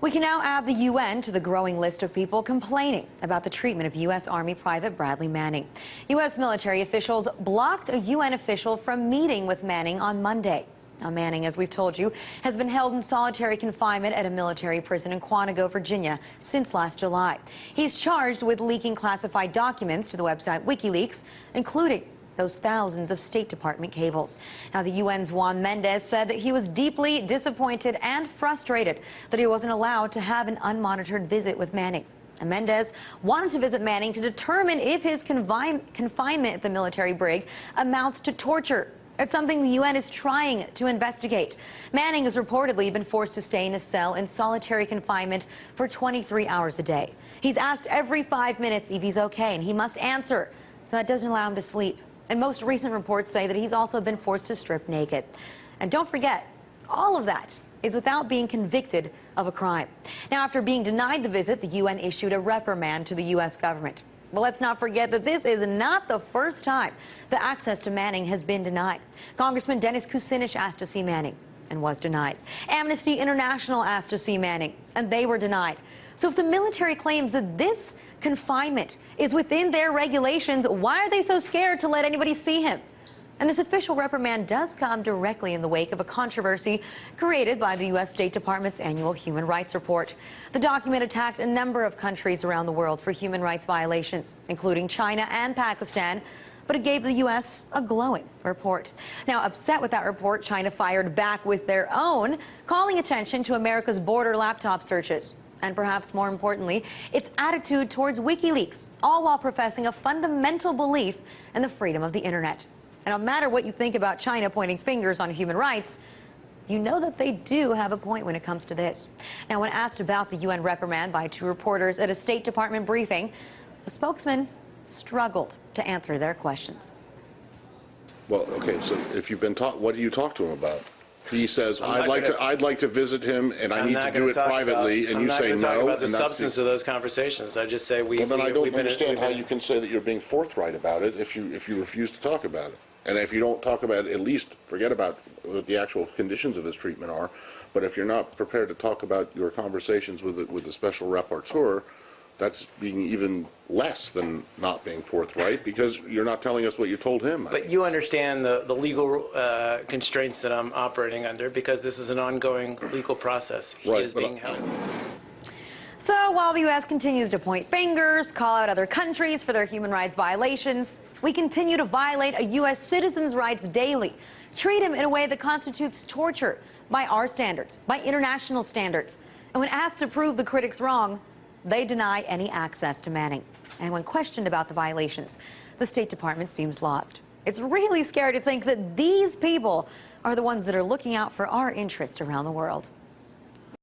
We can now add the UN to the growing list of people complaining about the treatment of U.S. Army Private Bradley Manning. U.S. military officials blocked a UN official from meeting with Manning on Monday. Now, Manning, as we've told you, has been held in solitary confinement at a military prison in Quantico, Virginia, since last July. He's charged with leaking classified documents to the website WikiLeaks, including those thousands of State Department cables. Now, the UN's Juan Mendez said that he was deeply disappointed and frustrated that he wasn't allowed to have an unmonitored visit with Manning. And Mendez wanted to visit Manning to determine if his confinement at the military brig amounts to torture. It's something the UN is trying to investigate. Manning has reportedly been forced to stay in a cell in solitary confinement for 23 hours a day. He's asked every 5 minutes if he's okay, and he must answer, so that doesn't allow him to sleep. And most recent reports say that he's also been forced to strip naked. And don't forget, all of that is without being convicted of a crime. Now, after being denied the visit, the UN issued a reprimand to the U.S. government. But let's not forget that this is not the first time that access to Manning has been denied. Congressman Dennis Kucinich asked to see Manning and was denied. Amnesty International asked to see Manning, and they were denied. So if the military claims that this confinement is within their regulations, why are they so scared to let anybody see him? And this official reprimand does come directly in the wake of a controversy created by the U.S. State Department's annual Human Rights Report. The document attacked a number of countries around the world for human rights violations, including China and Pakistan, but it gave the U.S. a glowing report. Now, upset with that report, China fired back with their own, calling attention to America's border laptop searches. And perhaps more importantly, its attitude towards WikiLeaks, all while professing a fundamental belief in the freedom of the internet. And no matter what you think about China pointing fingers on human rights, you know that they do have a point when it comes to this. Now, when asked about the UN reprimand by two reporters at a State Department briefing, the spokesman struggled to answer their questions. Well, okay, so if you've been taught, what do you talk to him about? He says, I'd like to visit him, and I need to do it privately, and you say no. I'm not going to talk about the substance of those conversations. I just say well, then I don't understand how you can say that you're being forthright about it if you refuse to talk about it. And if you don't talk about it, at least forget about what the actual conditions of his treatment are. But if you're not prepared to talk about your conversations with the special rapporteur, that's being even less than not being forthright, because you're not telling us what you told him. But you understand the legal constraints that I'm operating under, because this is an ongoing legal process. He is being held. So while the U.S. continues to point fingers, call out other countries for their human rights violations, we continue to violate a U.S. citizen's rights daily, treat him in a way that constitutes torture by our standards, by international standards. And when asked to prove the critics wrong, they deny any access to Manning. And when questioned about the violations, the State Department seems lost. It's really scary to think that these people are the ones that are looking out for our interest around the world.